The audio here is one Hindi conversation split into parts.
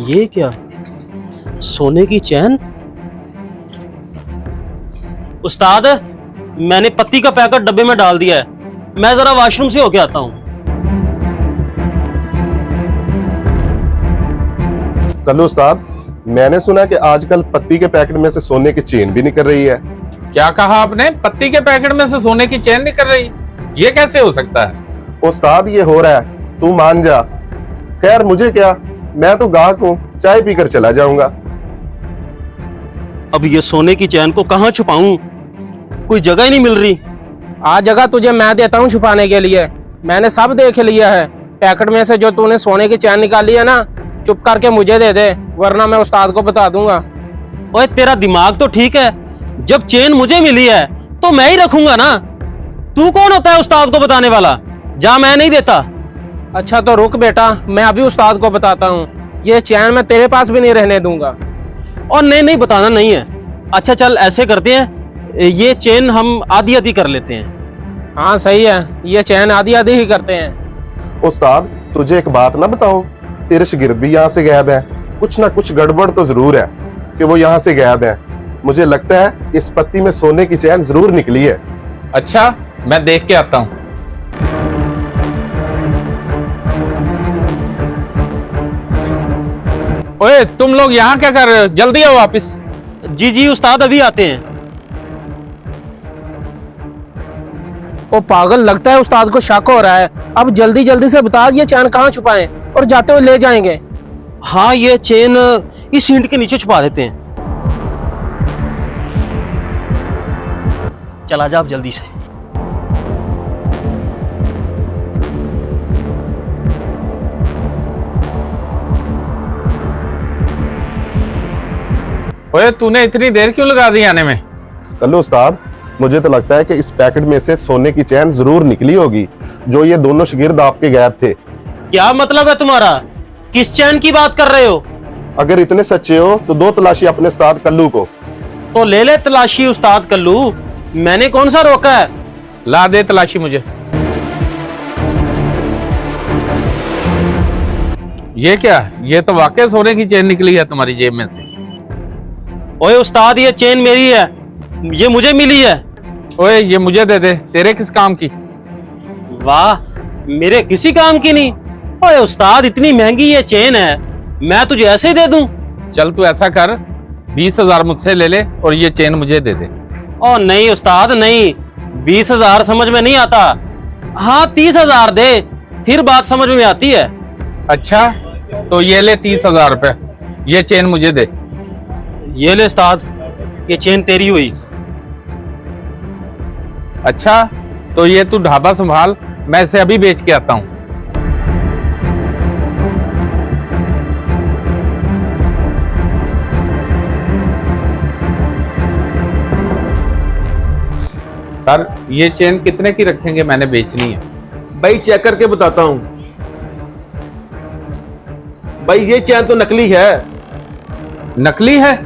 ये क्या, सोने की चैन? उस्ताद, मैंने पत्ती का पैकेट डब्बे में डाल दिया है, मैं जरा वॉशरूम से होके आता हूं। कल्लू उस्ताद, मैंने सुना कि आजकल पत्ती के पैकेट में से सोने की चेन भी निकल रही है। क्या कहा आपने? पत्ती के पैकेट में से सोने की चेन निकल रही? ये कैसे हो सकता है? उस्ताद, ये हो रहा है, तू मान जा। खैर मुझे क्या, मैं तो गाहक हूँ, चाय पीकर चला जाऊंगा। अब ये सोने की चैन को कहां छुपाऊं, कोई जगह ही नहीं मिल रही। आज जगह तुझे मैं देता हूँ छुपाने के लिए। मैंने सब देख लिया है। पैकेट में से जो तूने सोने की चैन निकाली है ना, चुप करके मुझे दे दे, वरना मैं उस्ताद को बता दूंगा। ओए, तेरा दिमाग तो ठीक है, जब चेन मुझे मिली है तो मैं ही रखूंगा ना। तू कौन होता है उस्ताद को बताने वाला? जा, मैं नहीं देता। अच्छा तो रुक बेटा, मैं अभी उस्ताद को बताता हूँ। ये चैन मैं तेरे पास भी नहीं रहने दूंगा। और नहीं, बताना नहीं है। अच्छा चल, ऐसे करते हैं, ये चेन हम आधी आधी कर लेते हैं। हाँ सही है, ये चैन आधी आधी ही करते हैं। उस्ताद, तुझे एक बात ना बताऊं, तेरे शागिर्द भी यहाँ से गायब है। कुछ ना कुछ गड़बड़ तो जरूर है कि वो यहाँ से गायब है। मुझे लगता है इस पत्ती में सोने की चैन जरूर निकली है। अच्छा, मैं देख के आता हूँ। ओए, तुम लोग यहाँ क्या कर रहे हो? जल्दी आओ वापिस। जी उस्ताद, अभी आते हैं। ओ पागल, लगता है उस्ताद को शक हो रहा है। अब जल्दी जल्दी से बता, ये चैन कहाँ छुपाएं और जाते हुए ले जाएंगे। हाँ, ये चेन इस ईंट के नीचे छुपा देते हैं। चला जा अब जल्दी से। ओए, तूने इतनी देर क्यों लगा दी आने में? कल्लू उस्ताद, मुझे तो लगता है कि इस पैकेट में से सोने की चैन जरूर निकली होगी, जो ये दोनों शागिर्द आपके गायब थे। क्या मतलब है तुम्हारा? किस चैन की बात कर रहे हो? अगर इतने सच्चे हो तो दो तलाशी अपने उस्ताद कल्लू को। तो ले ले तलाशी उस्ताद कल्लू, मैंने कौन सा रोका है। ला दे तलाशी मुझे। ये क्या? ये तो वाकई सोने की चेन निकली है तुम्हारी जेब में से। ओए उस्ताद, ये चेन मेरी है, ये मुझे मिली है। ओए, ये मुझे दे दे, तेरे किस काम की? वाह, मेरे किसी काम की नहीं। ओए उस्ताद, इतनी महंगी ये चेन है, मैं तुझे ऐसे ही दे दूं? चल तू ऐसा कर, 20,000 मुझसे ले ले और ये चेन मुझे दे दे। ओ नहीं उस्ताद नहीं, 20,000 समझ में नहीं आता। हाँ 30,000 दे, फिर बात समझ में आती है। अच्छा, तो ये ले 30,000 रुपए, ये चेन मुझे दे। ये ले उस्ताद, ये चेन तेरी हुई। अच्छा, तो ये तू ढाबा संभाल, मैं इसे अभी बेच के आता हूँ। सर, ये चेन कितने की रखेंगे? मैंने बेचनी है। भाई चेक करके बताता हूँ। भाई ये चैन तो नकली है। नकली है?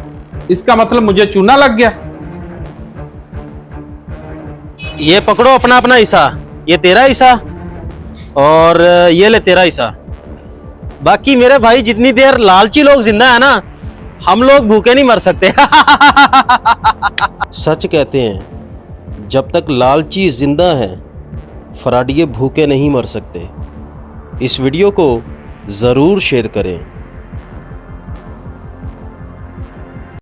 इसका मतलब मुझे चूना लग गया। ये पकड़ो अपना अपना हिस्सा, ये तेरा हिस्सा और ये ले तेरा हिस्सा। बाकी मेरे भाई, जितनी देर लालची लोग जिंदा है ना, हम लोग भूखे नहीं मर सकते। सच कहते हैं, जब तक लालची जिंदा है, फराडिये भूखे नहीं मर सकते। इस वीडियो को ज़रूर शेयर करें।